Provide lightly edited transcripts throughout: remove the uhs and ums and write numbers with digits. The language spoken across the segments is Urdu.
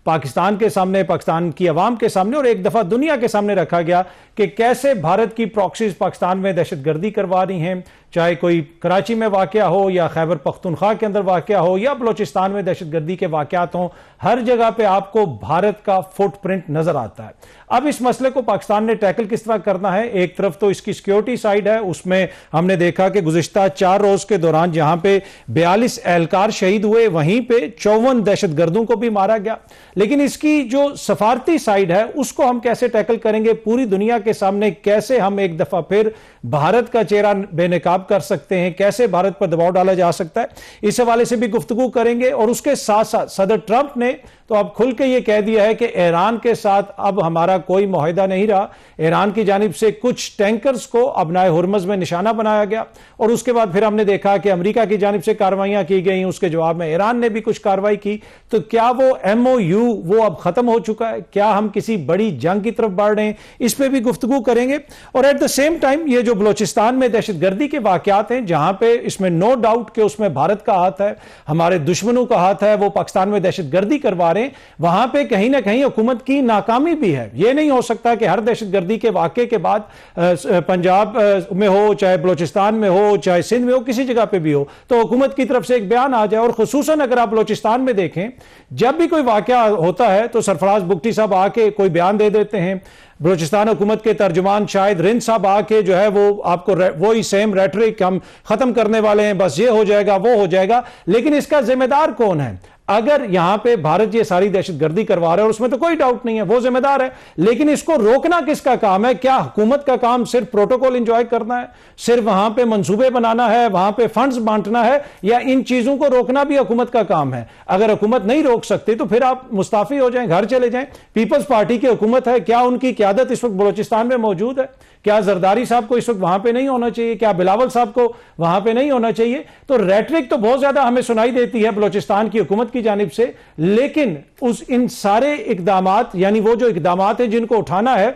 پاکستان کے سامنے، پاکستان کی عوام کے سامنے اور ایک دفعہ دنیا کے سامنے رکھا گیا کہ کیسے بھارت کی پراکسیز پاکستان میں دہشت گردی کروا رہی ہیں، چاہے کوئی کراچی میں واقعہ ہو یا خیبر پختونخوا کے اندر واقعہ ہو یا بلوچستان میں دہشت گردی کے واقعات ہوں، ہر جگہ پہ آپ کو بھارت کا فٹ پرنٹ نظر آتا ہے۔ اب اس مسئلے کو پاکستان نے ٹیکل کس طرح کرنا ہے؟ ایک طرف تو اس کی سیکیورٹی سائیڈ ہے، اس میں ہم نے دیکھا کہ گزشتہ 4 روز کے دوران جہاں پہ 42 اہلکار شہید ہوئے، وہیں پہ 54 دہشت گردوں کو بھی مارا گیا۔ لیکن اس کی جو سفارتی سائیڈ ہے اس کو ہم کیسے ٹیکل کریں گے؟ پوری دنیا کے سامنے کیسے ہم ایک دفعہ پھر بھارت کا چہرہ بے نقاب کر سکتے ہیں؟ کیسے بھارت پر دباؤ ڈالا جا سکتا ہے؟ اس حوالے سے بھی گفتگو کریں گے۔ اور اس کے ساتھ ساتھ صدر ٹرمپ نے تو اب کھل کے یہ کہہ دیا ہے کہ ایران کے ساتھ اب ہمارا کوئی معاہدہ نہیں رہا۔ ایران کی جانب سے کچھ ٹینکرز کو ابنائے ہرمز میں نشانہ بنایا گیا اور اس کے بعد پھر ہم نے دیکھا کہ امریکہ کی جانب سے کاروائیاں کی گئیں، اس کے جواب میں ایران نے بھی کچھ کاروائی کی۔ تو کیا وہ MOU وہ اب ختم ہو چکا ہے؟ کیا ہم کسی بڑی جنگ کی طرف بڑھ رہے ہیں؟ اس پہ بھی گفتگو کریں گے۔ اور ایٹ دا سیم ٹائم یہ جو بلوچستان میں دہشت گردی کے واقعات ہیں، جہاں پہ اس میں نو ڈاؤٹ کہ اس میں بھارت کا ہاتھ ہے، ہمارے دشمنوں کا ہاتھ ہے، وہ پاکستان میں دہشت گردی کروا رہے ہیں، وہاں پہ کہیں نہ کہیں حکومت کی ناکامی بھی ہے۔ یہ نہیں ہو سکتا کہ ہر دہشت گردی کے واقعے کے بعد پنجاب میں ہو، چاہے بلوچستان میں ہو، چاہے سندھ میں ہو، کسی جگہ پہ بھی ہو تو حکومت کی طرف سے ایک بیان آ جائے۔ اور خصوصاً اگر آپ بلوچستان میں دیکھیں، جب بھی کوئی واقعہ ہوتا ہے تو سرفراز بگٹی صاحب آ کے کوئی بیان دے دیتے ہیں، بلوچستان حکومت کے ترجمان شاہد رند صاحب آ کے جو ہے وہ آپ کو وہی سیم ریٹرک ہم ختم کرنے والے ہیں، بس یہ ہو جائے گا، وہ ہو جائے گا۔ لیکن اس کا ذمہ دار کون ہے؟ اگر یہاں پہ بھارت یہ ساری دہشت گردی کروا رہا ہے اور اس میں تو کوئی ڈاؤٹ نہیں ہے، وہ ذمہ دار ہے، لیکن اس کو روکنا کس کا کام ہے؟ کیا حکومت کا کام صرف پروٹوکول انجوائے کرنا ہے، صرف وہاں پہ منصوبے بنانا ہے، وہاں پہ فنڈز بانٹنا ہے، یا ان چیزوں کو روکنا بھی حکومت کا کام ہے؟ اگر حکومت نہیں روک سکتی تو پھر آپ مستعفی ہو جائیں، گھر چلے جائیں۔ پیپلز پارٹی کی حکومت ہے، کیا ان کی قیادت اس وقت بلوچستان میں موجود ہے؟ کیا زرداری صاحب کو اس وقت وہاں پہ نہیں ہونا چاہیے؟ کیا بلاول صاحب کو وہاں پہ نہیں ہونا چاہیے؟ تو ریٹرک تو بہت زیادہ ہمیں سنائی دیتی ہے بلوچستان کی حکومت کی جانب سے، لیکن ان سارے اقدامات، یعنی وہ جو اقدامات ہیں جن کو اٹھانا ہے،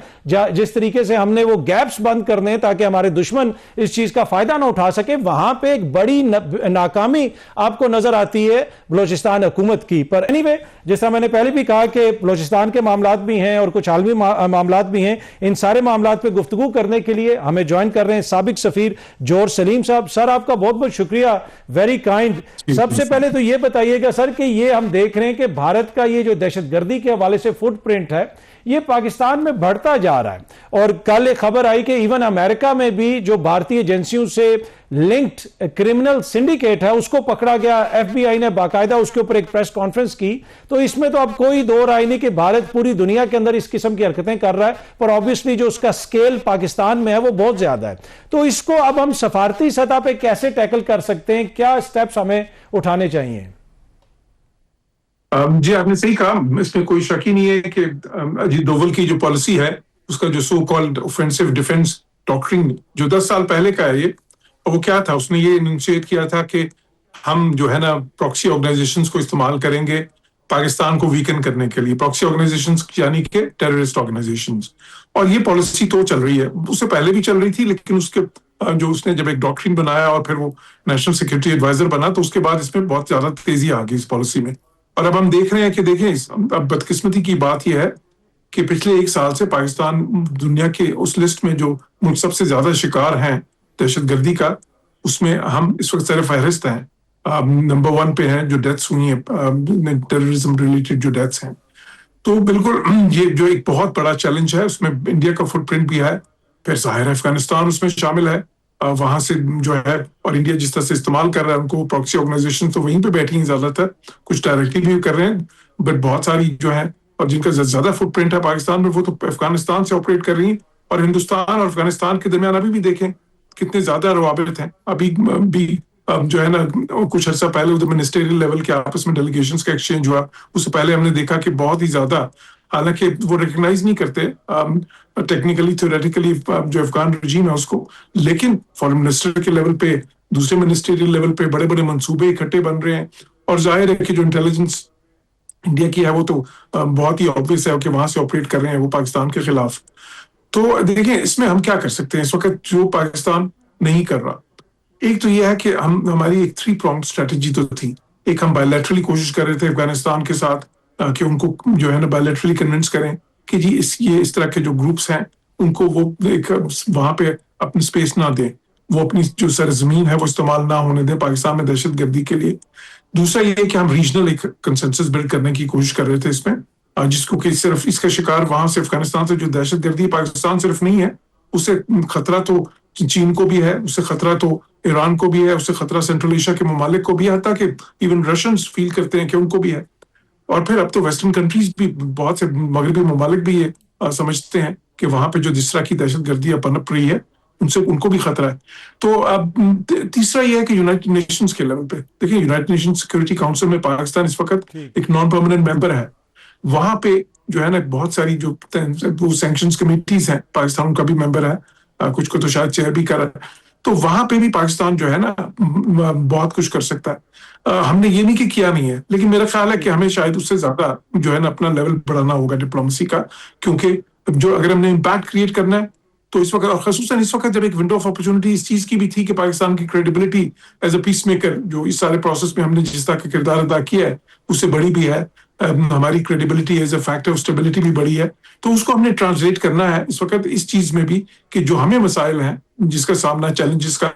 جس طریقے سے ہم نے وہ گیپس بند کرنے ہیں تاکہ ہمارے دشمن اس چیز کا فائدہ نہ اٹھا سکے، وہاں پہ ایک بڑی ناکامی آپ کو نظر آتی ہے بلوچستان حکومت کی۔ پر اینی وے، جس طرح میں نے پہلے بھی کہا کہ بلوچستان کے معاملات بھی ہیں اور کچھ عالمی معاملات بھی ہیں، ان سارے معاملات پہ گفتگو کرنے کے لیے ہمیں جوائن کر رہے ہیں سابق سفیر جوہر سلیم صاحب۔ سر، آپ کا بہت بہت شکریہ، ویری کائنڈ۔ سب سے پہلے تو یہ بتائیے گا سر کہ یہ ہم دیکھ رہے ہیں کہ بھارت کا یہ جو دہشت گردی کے حوالے سے فٹ پرنٹ ہے، یہ پاکستان میں بڑھتا جا رہا ہے، اور کل ایک خبر آئی کہ ایون امریکہ میں بھی جو بھارتی ایجنسیوں سے لنکڈ کرمنل سنڈیکیٹ ہے اس کو پکڑا گیا۔ FBI نے باقاعدہ اس کے اوپر ایک پریس کانفرنس کی۔ تو اس میں تو اب کوئی دو رائے نہیں کہ بھارت پوری دنیا کے اندر اس قسم کی حرکتیں کر رہا ہے، پر obviously جو اس کا سکیل پاکستان میں ہے وہ بہت زیادہ ہے۔ تو اس کو اب ہم سفارتی سطح پہ کیسے ٹیکل کر سکتے ہیں؟ کیا سٹیپس ہمیں اٹھانے چاہیے؟ جی، آپ نے صحیح کہا، اس میں کوئی شک ہی نہیں ہے کہ اجیت ڈوول کی جو پالیسی ہے، اس کا جو سو کالڈ اوفینسو ڈیفنس ڈاکٹرن جو 10 سال پہلے کا ہے، یہ وہ کیا تھا؟ اس نے یہ انیشیٹ کیا تھا کہ ہم جو ہے نا پراکسی آرگنائزیشنز کو استعمال کریں گے پاکستان کو ویکن کرنے کے لیے۔ پراکسی آرگنائزیشنز یعنی کہ ٹیررسٹ آرگنائزیشنز، اور یہ پالیسی تو چل رہی ہے، اس سے پہلے بھی چل رہی تھی، لیکن اس نے جب ایک ڈاکٹرن بنایا اور پھر وہ نیشنل سیکورٹی ایڈوائزر بنا تو اس کے بعد اس میں بہت زیادہ تیزی آ گئی اس پالیسی میں۔ اور اب ہم دیکھ رہے ہیں کہ دیکھیں، اب بدقسمتی کی بات یہ ہے کہ پچھلے 1 سال سے پاکستان دنیا کے اس لسٹ میں جو ملک سب سے زیادہ شکار ہیں دہشت گردی کا، اس میں ہم اس وقت سر فہرست ہیں، نمبر 1 پہ ہیں جو ڈیتھس ہوئی ہیں، ٹیررزم ریلیٹڈ جو ڈیتھس ہیں۔ تو بالکل یہ جو ایک بہت بڑا چیلنج ہے، اس میں انڈیا کا فٹ پرنٹ بھی ہے، پھر ظاہر ہے افغانستان اس میں شامل ہے، وہاں سے جو ہے، اور انڈیا جس طرح سے استعمال کر رہا ہے ان کو، پراکسی آرگنائزیشن تو وہیں پہ بیٹھی ہیں زیادہ تر، کچھ ڈائریکٹلی بھی کر رہے ہیں، بٹ بہت ساری جو ہیں اور جن کا زیادہ فٹ پرنٹ ہے پاکستان میں، وہ تو افغانستان سے آپریٹ کر رہی ہیں۔ اور ہندوستان اور افغانستان کے درمیان ابھی بھی دیکھیں کتنے زیادہ روابط ہیں، ابھی بھی جو ہے نا کچھ عرصہ پہلے ادھر منسٹریل لیول کے آپس میں ڈیلیگیشنز کا ایکسچینج ہوا، اس سے پہلے ہم نے دیکھا کہ بہت ہی زیادہ، حالانکہ وہ ریکگنائز نہیں کرتے ٹیکنیکلی تھیوریٹیکلی جو افغان رجیم ہے اس کو، لیکن فارن منسٹر کے لیول پہ، دوسرے منسٹریل لیول پہ بڑے بڑے منصوبے اکٹھے بن رہے ہیں، اور ظاہر ہے کہ جو انٹیلیجنس انڈیا کی ہے وہ تو بہت ہی آبویس ہے کہ وہاں سے آپریٹ کر رہے ہیں وہ پاکستان کے خلاف۔ تو دیکھیں اس میں ہم کیا کر سکتے ہیں اس وقت جو پاکستان نہیں کر رہا؟ ایک تو یہ ہے کہ ہماری ایک 3 pronged اسٹریٹجی تو تھی۔ ایک ہم بائیلیٹرلی کوشش کر رہے تھے افغانستان کے ساتھ کہ ان کو جو ہے نا بائلیٹرلی کنونس کریں کہ جی یہ اس طرح کے جو گروپس ہیں ان کو وہ وہاں پہ اپنی اسپیس نہ دیں, وہ اپنی جو سرزمین ہے وہ استعمال نہ ہونے دیں پاکستان میں دہشت گردی کے لیے. دوسرا یہ کہ ہم ریجنل ایک کنسنسس بلڈ کرنے کی کوشش کر رہے تھے اس میں, جس کو کہ صرف اس کا شکار وہاں سے افغانستان سے جو دہشت گردی پاکستان صرف نہیں ہے, اس سے خطرہ تو چین کو بھی ہے, اس سے خطرہ تو ایران کو بھی ہے, اس سے خطرہ سینٹرل ایشیا کے ممالک کو بھی ہے, حتیٰ کہ ایون رشینز فیل کرتے ہیں کہ ان کو بھی ہے. اور پھر اب تو ویسٹرن کنٹریز بھی, بہت سے مغربی ممالک بھی یہ سمجھتے ہیں کہ وہاں پہ جو جس طرح کی دہشت گردی پنپ رہی ہے ان کو بھی خطرہ ہے. تو اب تیسرا یہ ہے کہ یونائٹڈ نیشنز کے لیول پہ دیکھیں, یونائٹڈ نیشنز سیکورٹی کاؤنسل میں پاکستان اس وقت ایک نان پرماننٹ ممبر ہے. وہاں پہ جو ہے نا بہت ساری جو سینکشنز کمیٹیز ہیں, پاکستان ان کا بھی ممبر ہے, کچھ کو تو شاید چیئر بھی کر رہا ہے. تو وہاں پہ بھی پاکستان جو ہے نا بہت کچھ کر سکتا ہے. ہم نے یہ نہیں کہ کیا نہیں ہے, لیکن میرا خیال ہے کہ ہمیں شاید اس سے زیادہ جو ہے نا اپنا لیول بڑھانا ہوگا ڈپلومسی کا, کیونکہ جو اگر ہم نے امپیکٹ کریٹ کرنا ہے تو اس وقت, اور خصوصاً اس وقت جب ایک ونڈو آف اپرچونٹی اس چیز کی بھی تھی کہ پاکستان کی credibility as a peace maker جو اس سارے پروسیس میں ہم نے جس طرح کا کردار ادا کیا ہے اس سے بڑی بھی ہے, ہماری credibility as a factor of stability بھی بڑی ہے. تو اس کو ہم نے ٹرانسلیٹ کرنا ہے اس وقت اس چیز میں بھی کہ جو ہمیں مسائل ہیں جس کا سامنا, چیلنجز کا,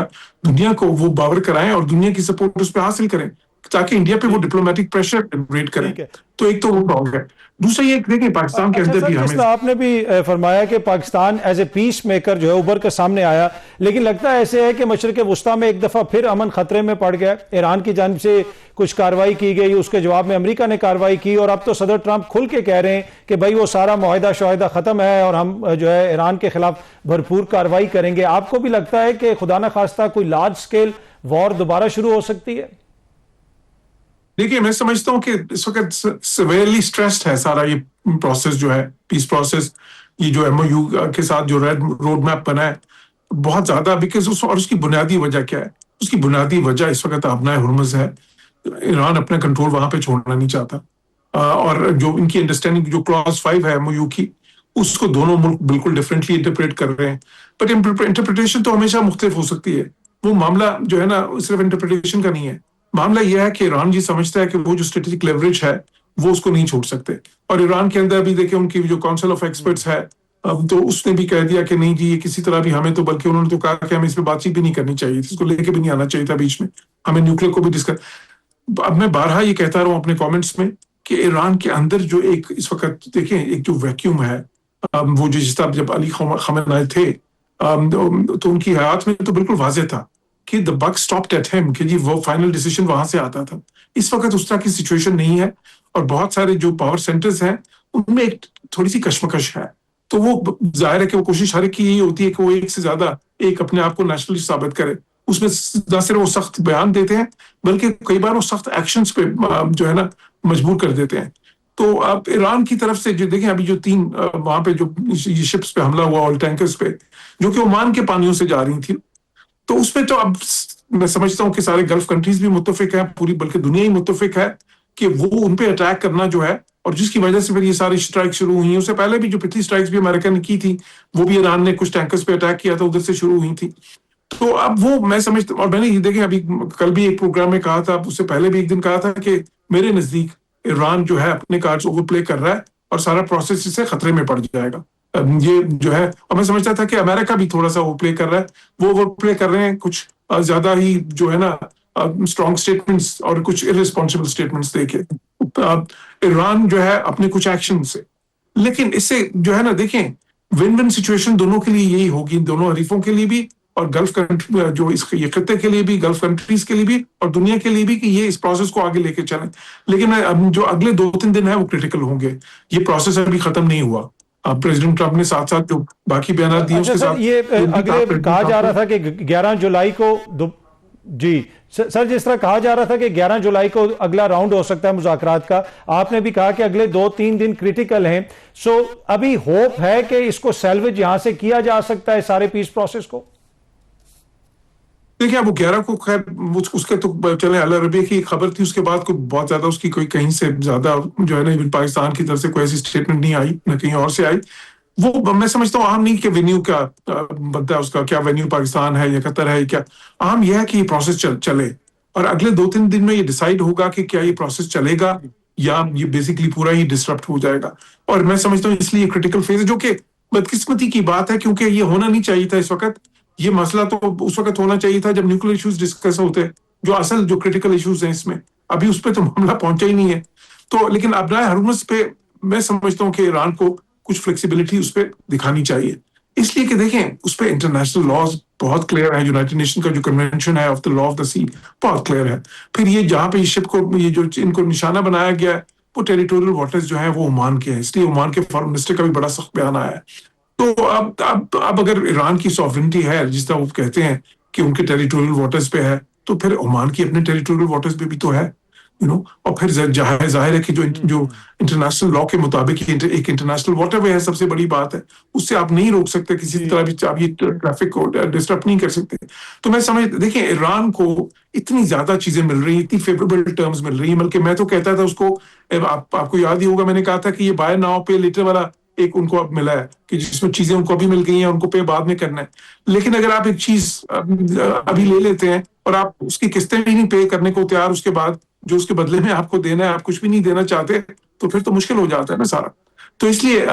دنیا کو وہ باور کرائیں اور دنیا کی سپورٹ اس پہ حاصل کریں تاکہ انڈیا پہ وہ ڈپلومیٹک پریشر جنریٹ کریں. تو ایک تو وہ پرابلم ہے. دوسرا یہ دیکھیں پاکستان کے اندر بھی ہمیں, آپ نے بھی فرمایا کہ Pakistan as a peace maker جو ہے ابھر کر سامنے آیا, لیکن لگتا ہے ایسے ہے کہ مشرق وسطیٰ میں ایک دفعہ پھر امن خطرے میں پڑ گیا. ایران کی جانب سے کچھ کارروائی کی گئی, اس کے جواب میں امریکہ نے کارروائی کی, اور اب تو صدر ٹرمپ کھل کے کہہ رہے ہیں کہ بھائی وہ سارا معاہدہ ختم ہے اور ہم جو ہے ایران کے خلاف بھرپور کارروائی کریں گے. آپ کو بھی لگتا ہے کہ خدا نہ خواستہ کوئی لارج سکیل وار دوبارہ شروع ہو سکتی ہے؟ دیکھیے میں سمجھتا ہوں کہ اس وقت سیویئرلی سٹریسڈ ہے سارا یہ پروسیس جو ہے, پیس پروسیس, یہ جو ایم او یو کے ساتھ جو روڈ میپ بنا ہے بہت زیادہ, بیکاز اور اس کی بنیادی وجہ کیا ہے؟ اس کی بنیادی وجہ اس وقت آبنائے ہرمز ہے. ایران اپنا کنٹرول وہاں پہ چھوڑنا نہیں چاہتا, اور جو ان کی انڈرسٹینڈنگ جو کلاس 5 ہے ایم او یو کی, اس کو دونوں ملک بالکل ڈفرینٹلی انٹرپریٹ کر رہے ہیں. بٹ انٹرپریٹیشن تو ہمیشہ مختلف ہو سکتی ہے. وہ معاملہ جو ہے نا صرف انٹرپریٹیشن کا نہیں ہے, معاملہ یہ ہے کہ ایران جی سمجھتا ہے کہ وہ جو اسٹریٹجک لیوریج ہے وہ اس کو نہیں چھوڑ سکتے. اور ایران کے اندر بھی دیکھیں ان کی جو کاؤنسل آف ایکسپرٹس ہے, تو اس نے بھی کہہ دیا کہ نہیں جی یہ کسی طرح بھی ہمیں تو, بلکہ انہوں نے تو کہا کہ ہمیں اس پہ بات چیت بھی نہیں کرنی چاہیے تھی, اس کو لے کے بھی نہیں آنا چاہیے تھا بیچ میں, ہمیں نیوکلیر کو بھی ڈسکس. اب میں بارہا یہ کہتا رہا ہوں اپنے کامنٹس میں کہ ایران کے اندر جو ایک اس وقت دیکھیں ایک جو ویکیوم ہے, وہ جو جس طرح جب علی خامنہ تھے تو ان کی حیات میں تو بالکل واضح تھا کہ the buck stopped at him, کہ جی وہ فائنل ڈیسیژن وہاں سے آتا تھا. اس وقت اس طرح کی سچویشن نہیں ہے, اور بہت سارے جو پاور سینٹرز ہیں ان میں ایک تھوڑی سی کشمکش ہے. تو وہ ظاہر ہے کہ وہ کوشش ہر ایک کی یہی ہوتی ہے کہ وہ ایک سے زیادہ ایک اپنے آپ کو نیشنلسٹ ثابت کرے. اس میں نہ صرف وہ سخت بیان دیتے ہیں بلکہ کئی بار وہ سخت ایکشنز پہ جو ہے نا مجبور کر دیتے ہیں. تو اب ایران کی طرف سے جو دیکھیں ابھی جو 3 وہاں پہ جو شپس پہ حملہ ہوا, آئل ٹینکرز پہ, جو کہ عمان کے پانیوں سے جا رہی تھی, تو اس میں تو اب میں سمجھتا ہوں کہ سارے گلف کنٹریز بھی متفق ہیں, پوری بلکہ دنیا ہی متفق ہے کہ وہ ان پہ اٹیک کرنا جو ہے, اور جس کی وجہ سے پھر یہ ساری اسٹرائک شروع ہوئی ہیں. اس سے پہلے بھی جو پچھلی اسٹرائکس بھی امریکہ نے کی تھی وہ بھی ایران نے کچھ ٹینکرز پہ اٹیک کیا تھا, ادھر سے شروع ہوئی تھی. تو اب وہ میں سمجھتا ہوں, اور میں نے یہ دیکھیں ابھی کل بھی ایک پروگرام میں کہا تھا, اس سے پہلے بھی ایک دن کہا تھا کہ میرے نزدیک ایران جو ہے اپنے کارڈز اوور پلے کر رہا ہے اور سارا پروسیس اس سے خطرے میں پڑ جائے گا. یہ جو ہے, اور میں سمجھتا تھا کہ امریکہ بھی تھوڑا سا اوور پلے کر رہا ہے, وہ اوور پلے کر رہے ہیں کچھ زیادہ ہی جو ہے نا اسٹرانگ اسٹیٹمنٹس اور کچھ ارریسپانسبل اسٹیٹمنٹس دے کے ایران جو ہے اپنے کچھ ایکشن سے. لیکن اس سے جو ہے نا دیکھیں ون ون سچویشن دونوں کے لیے یہی ہوگی, دونوں حریفوں کے لیے بھی اور گلف کنٹری جو اس یہ خطے کے لیے بھی, گلف کنٹریز کے لیے بھی اور دنیا کے لیے بھی, کہ یہ اس پروسیس کو آگے لے کے چلیں. لیکن جو اگلے 2-3 دن ہیں وہ کریٹیکل ہوں گے. یہ پروسیس ابھی ختم نہیں ہوا. پریزیڈنٹ ٹرمپ نے ساتھ ساتھ جو باقی بیانات دیے اس کے ساتھ یہ اگلے کہا جا رہا تھا کہ 11 جولائی کو جی سر, جس طرح کہا جا رہا تھا کہ 11 جولائی کو اگلا راؤنڈ ہو سکتا ہے مذاکرات کا, آپ نے بھی کہا کہ اگلے 2-3 دن کریٹیکل ہیں. سو ابھی ہوپ ہے کہ اس کو سیلویج یہاں سے کیا جا سکتا ہے سارے پیس پروسیس کو؟ دیکھیں وہ 11 کو خیر اس کے تو چلیں العربیہ کی خبر تھی, اس کے بعد کوئی بہت زیادہ اس کی کوئی کہیں سے زیادہ جو ہے نا پاکستان کی طرف سے کوئی ایسی اسٹیٹمنٹ نہیں آئی, نہ کہیں اور سے آئی. وہ میں سمجھتا ہوں اہم نہیں کہ وینیو کیا بنتا ہے, اس کا کیا وینیو پاکستان ہے یا قطر ہے, کیا اہم یہ ہے کہ یہ پروسیس چلے, اور اگلے 2-3 دن میں یہ ڈیسائیڈ ہوگا کہ کیا یہ پروسیس چلے گا یا یہ بیسکلی پورا ہی ڈسٹرپٹ ہو جائے گا. اور میں سمجھتا ہوں اس لیے کرٹیکل فیز ہے, جو کہ بدقسمتی کی بات ہے کیونکہ یہ ہونا نہیں چاہیے تھا اس وقت. یہ مسئلہ تو اس وقت ہونا چاہیے تھا جب نیوکلیر ایشوز ڈسکس ہوتے, جو اصل جو کرٹیکل ایشوز ہیں اس میں. ابھی اس پہ تو معاملہ پہنچا ہی نہیں ہے. تو لیکن ابنائے ہرمز پہ میں سمجھتا ہوں کہ ایران کو کچھ فلیکسیبلٹی اس پہ دکھانی چاہیے, اس لیے کہ دیکھیں اس پہ انٹرنیشنل لاز بہت کلیئر ہے. یونائٹڈ نیشن کا جو کنونشن ہے of the law of the سی بہت کلیئر ہے. پھر یہ جہاں پہ اس شپ کو یہ جو ان کو نشانہ بنایا گیا ہے وہ ٹیریٹوریل واٹرز جو ہیں وہ عمان کے ہیں, اس لیے عمان کے فارن منسٹر کا بھی بڑا سخت بیان آیا ہے. تو اب اگر ایران کی سوورنٹی ہے جس طرح وہ کہتے ہیں کہ ان کے ٹیریٹوریل واٹرز پہ ہے, تو پھر عمان کی اپنے ٹیریٹوریل واٹرز پہ بھی تو ہے, اور پھر ظاہر ہے کہ جو انٹرنیشنل لا کے مطابق ایک انٹرنیشنل واٹر وے ہے, سب سے بڑی بات ہے, اس سے آپ نہیں روک سکتے کسی طرح بھی, آپ یہ ٹریفک کو ڈسٹرب نہیں کر سکتے. تو میں دیکھیں ایران کو اتنی زیادہ چیزیں مل رہی ہیں, اتنی فیوریبل ٹرمز مل رہی ہیں, بلکہ میں تو کہتا تھا اس کو, آپ کو یاد ہی ہوگا میں نے کہا تھا کہ یہ بائی ناؤ پے لیٹر والا ایک ان کو اب ملا ہے کہ جس میں چیزیں ان کو ابھی مل گئی ہیں, ان کو پے بعد میں کرنا ہے. لیکن اگر آپ ایک چیز ابھی لے لیتے ہیں اور آپ اس کی قسطیں بھی نہیں پے کرنے کو تیار, اس کے بعد جو اس کے بدلے میں آپ کو دینا ہے آپ کچھ بھی نہیں دینا چاہتے, تو پھر تو مشکل ہو جاتا ہے نا سارا. تو اس لیے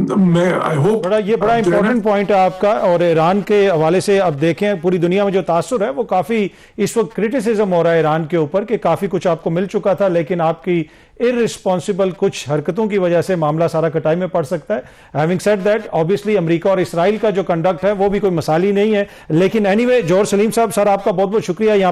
میں آئی ہوپ یہ بڑا امپورٹنٹ پوائنٹ ہے آپ کا. اور ایران کے حوالے سے اب دیکھیں پوری دنیا میں جو تاثر ہے وہ کافی اس وقت کرٹیسزم ہو رہا ہے ایران کے اوپر کہ کافی کچھ آپ کو مل چکا تھا, لیکن آپ کی irresponsible کچھ حرکتوں کی وجہ سے معاملہ سارا کٹائی میں پڑ سکتا ہے. Having said that, obviously امریکہ اور اسرائیل کا جو کنڈکٹ ہے وہ بھی کوئی مثالی نہیں ہے. لیکن anyway, جوہر سلیم صاحب, سر آپ کا بہت بہت شکریہ.